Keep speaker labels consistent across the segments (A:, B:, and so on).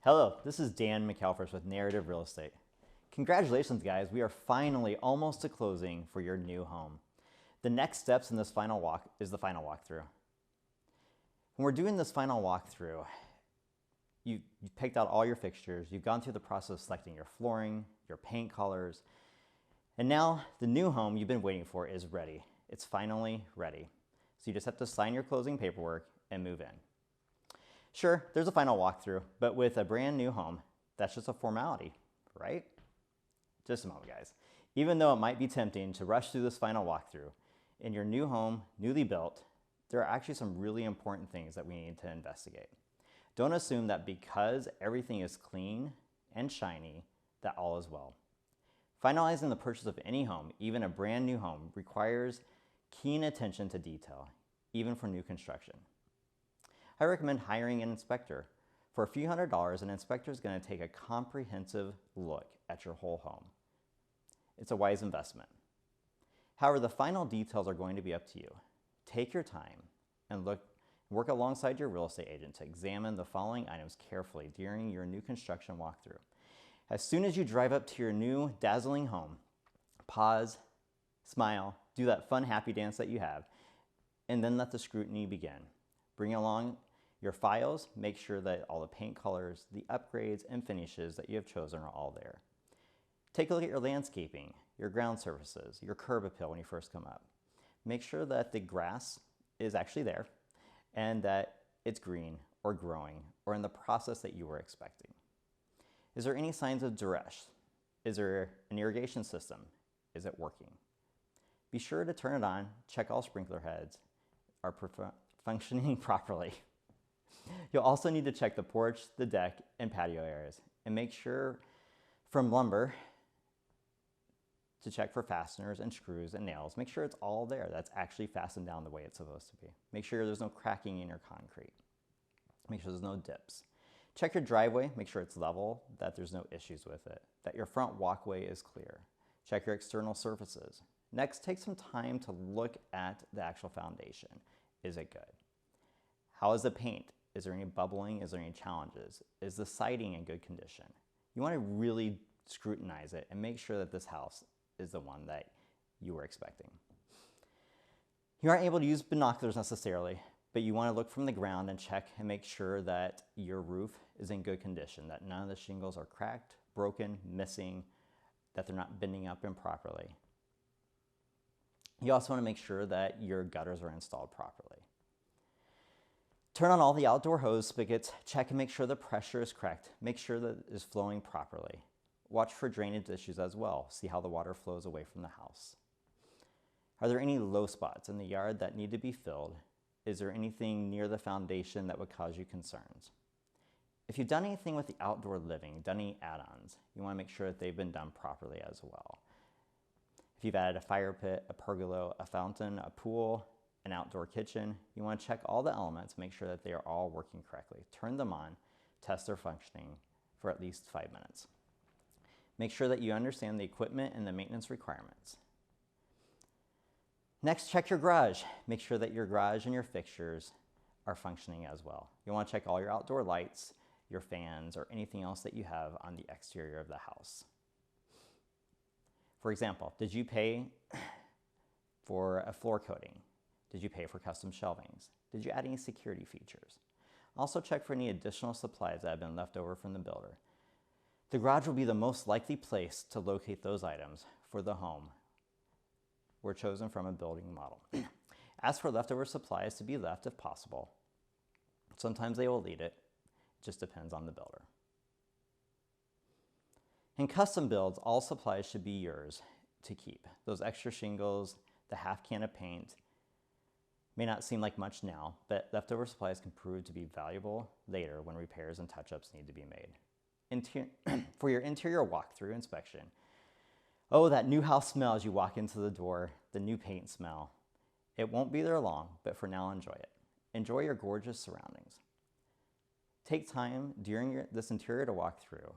A: Hello, this is Dan McElfresh with Narrative Real Estate. Congratulations, guys. We are finally almost to closing for your new home. The next steps in this final walk is the final walkthrough. When we're doing this final walkthrough, you picked out all your fixtures, you've gone through the process of selecting your flooring, your paint colors, and now the new home you've been waiting for is ready. It's finally ready. So you just have to sign your closing paperwork and move in. Sure, there's a final walkthrough, but with a brand new home, that's just a formality, right? Just a moment, guys. Even though it might be tempting to rush through this final walkthrough, in your new home, newly built, there are actually some really important things that we need to investigate. Don't assume that because everything is clean and shiny, that all is well. Finalizing the purchase of any home, even a brand new home, requires keen attention to detail, even for new construction. I recommend hiring an inspector. For a few $100s, an inspector is going to take a comprehensive look at your whole home. It's a wise investment. However, the final details are going to be up to you. Take your time and work alongside your real estate agent to examine the following items carefully during your new construction walkthrough. As soon as you drive up to your new dazzling home, pause, smile, do that fun happy dance that you have, and then let the scrutiny begin. Bring along your files, make sure that all the paint colors, the upgrades, and finishes that you have chosen are all there. Take a look at your landscaping, your ground surfaces, your curb appeal when you first come up. Make sure that the grass is actually there and that it's green or growing or in the process that you were expecting. Is there any signs of duress? Is there an irrigation system? Is it working? Be sure to turn it on, check all sprinkler heads are functioning properly. You'll also need to check the porch, the deck, and patio areas, and make sure from lumber to check for fasteners and screws and nails. Make sure it's all there. That's actually fastened down the way it's supposed to be. Make sure there's no cracking in your concrete. Make sure there's no dips. Check your driveway, make sure it's level, that there's no issues with it, that your front walkway is clear. Check your external surfaces. Next, take some time to look at the actual foundation. Is it good? How is the paint? Is there any bubbling? Is there any challenges? Is the siding in good condition? You want to really scrutinize it and make sure that this house is the one that you were expecting. You aren't able to use binoculars necessarily, but you want to look from the ground and check and make sure that your roof is in good condition, that none of the shingles are cracked, broken, missing, that they're not bending up improperly. You also want to make sure that your gutters are installed properly. Turn on all the outdoor hose spigots, check and make sure the pressure is correct, make sure that it is flowing properly. Watch for drainage issues as well, see how the water flows away from the house. Are there any low spots in the yard that need to be filled? Is there anything near the foundation that would cause you concerns? If you've done anything with the outdoor living, done any add-ons, you want to make sure that they've been done properly as well. If you've added a fire pit, a pergola, a fountain, a pool, an outdoor kitchen, you want to check all the elements, make sure that they are all working correctly. Turn them on, test their functioning for at least 5 minutes. Make sure that you understand the equipment and the maintenance requirements. Next, check your garage. Make sure that your garage and your fixtures are functioning as well. You want to check all your outdoor lights, your fans, or anything else that you have on the exterior of the house. For example, did you pay for a floor coating? Did you pay for custom shelvings? Did you add any security features? Also check for any additional supplies that have been left over from the builder. The garage will be the most likely place to locate those items for the home were chosen from a building model. Ask for leftover supplies to be left if possible. Sometimes they will lead it. It just depends on the builder. In custom builds, all supplies should be yours to keep. Those extra shingles, the half can of paint, may not seem like much now, but leftover supplies can prove to be valuable later when repairs and touch-ups need to be made. For your interior walkthrough inspection, oh, that new house smell as you walk into the door, the new paint smell. It won't be there long, but for now, enjoy it. Enjoy your gorgeous surroundings. Take time during this interior to walk through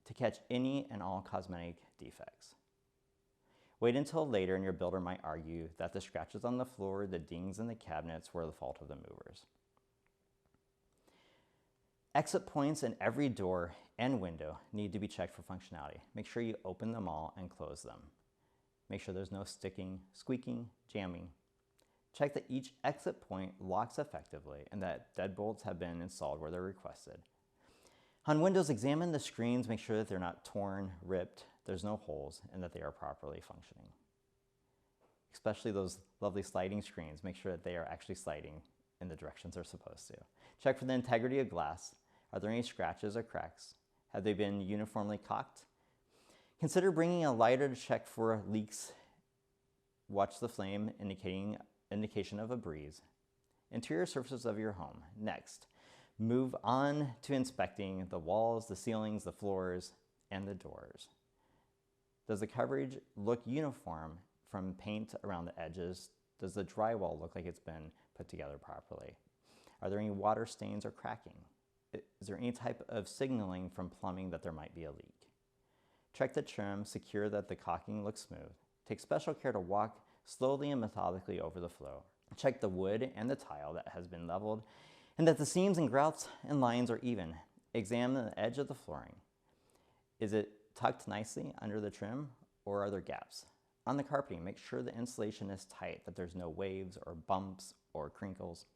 A: to catch any and all cosmetic defects. Wait until later and your builder might argue that the scratches on the floor, the dings in the cabinets were the fault of the movers. Exit points in every door and window need to be checked for functionality. Make sure you open them all and close them. Make sure there's no sticking, squeaking, jamming. Check that each exit point locks effectively and that deadbolts have been installed where they're requested. On windows, examine the screens, make sure that they're not torn, ripped, there's no holes, and that they are properly functioning. Especially those lovely sliding screens, make sure that they are actually sliding in the directions they're supposed to. Check for the integrity of glass. Are there any scratches or cracks? Have they been uniformly caulked? Consider bringing a lighter to check for leaks. Watch the flame indication of a breeze. Interior surfaces of your home. Next, move on to inspecting the walls, the ceilings, the floors, and the doors. Does the coverage look uniform from paint around the edges? Does the drywall look like it's been put together properly? Are there any water stains or cracking? Is there any type of signaling from plumbing that there might be a leak? Check the trim, secure that the caulking looks smooth. Take special care to walk slowly and methodically over the floor. Check the wood and the tile that has been leveled and that the seams and grouts and lines are even. Examine the edge of the flooring. Is it tucked nicely under the trim or are there gaps? On the carpeting, make sure the insulation is tight, that there's no waves or bumps or crinkles.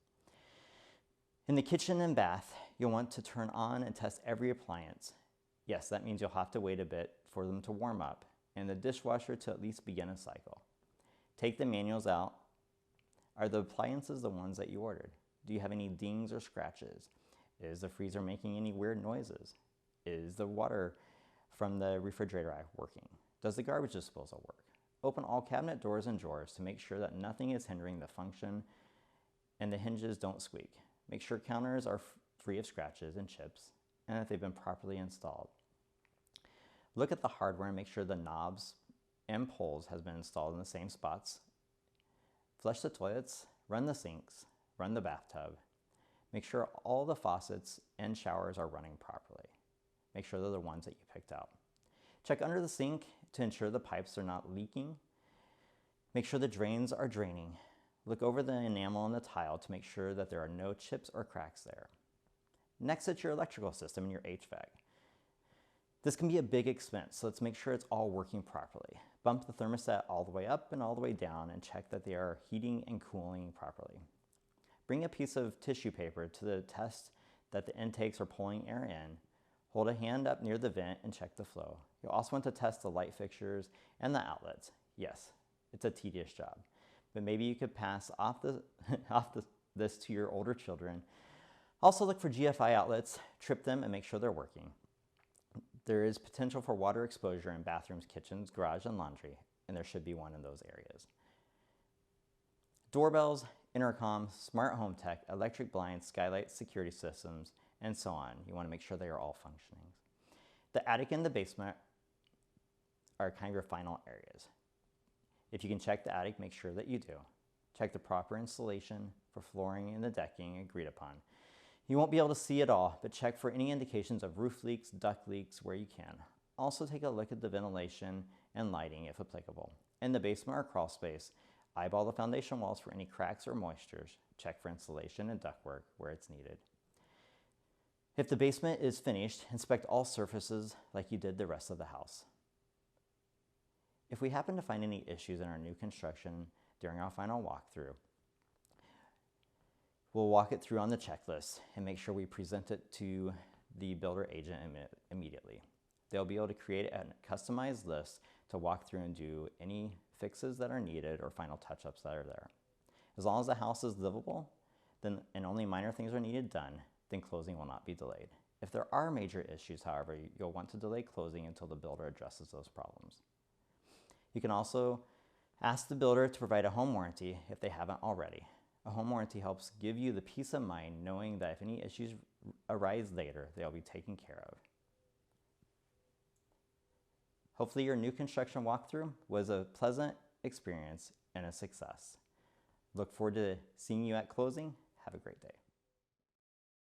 A: In the kitchen and bath, you'll want to turn on and test every appliance. Yes, that means you'll have to wait a bit for them to warm up and the dishwasher to at least begin a cycle. Take the manuals out. Are the appliances the ones that you ordered? Do you have any dings or scratches? Is the freezer making any weird noises? Is the water from the refrigerator rack working? Does the garbage disposal work? Open all cabinet doors and drawers to make sure that nothing is hindering the function and the hinges don't squeak. Make sure counters are free of scratches and chips and that they've been properly installed. Look at the hardware and make sure the knobs and poles has been installed in the same spots. Flush the toilets, run the sinks, run the bathtub. Make sure all the faucets and showers are running properly. Make sure they're the ones that you picked out. Check under the sink to ensure the pipes are not leaking. Make sure the drains are draining. Look over the enamel and the tile to make sure that there are no chips or cracks there. Next, it's your electrical system and your HVAC. This can be a big expense, so let's make sure it's all working properly. Bump the thermostat all the way up and all the way down and check that they are heating and cooling properly. Bring a piece of tissue paper to the test that the intakes are pulling air in. Hold a hand up near the vent and check the flow. You'll also want to test the light fixtures and the outlets. Yes, it's a tedious job, but maybe you could pass this to your older children. Also look for GFI outlets, trip them and make sure they're working. There is potential for water exposure in bathrooms, kitchens, garage, and laundry, and there should be one in those areas. Doorbells, intercoms, smart home tech, electric blinds, skylights, security systems, and so on. You want to make sure they are all functioning. The attic and the basement are kind of your final areas. If you can check the attic, make sure that you do. Check the proper installation for flooring and the decking agreed upon. You won't be able to see it all, but check for any indications of roof leaks, duct leaks where you can. Also take a look at the ventilation and lighting if applicable. In the basement or crawl space, eyeball the foundation walls for any cracks or moistures. Check for insulation and ductwork where it's needed. If the basement is finished, inspect all surfaces like you did the rest of the house. If we happen to find any issues in our new construction during our final walkthrough, we'll walk it through on the checklist and make sure we present it to the builder agent immediately. They'll be able to create a customized list to walk through and do any fixes that are needed or final touch-ups that are there. As long as the house is livable and only minor things are needed done, then closing will not be delayed. If there are major issues, however, you'll want to delay closing until the builder addresses those problems. You can also ask the builder to provide a home warranty if they haven't already. A home warranty helps give you the peace of mind knowing that if any issues arise later, they'll be taken care of. Hopefully your new construction walkthrough was a pleasant experience and a success. Look forward to seeing you at closing. Have a great day.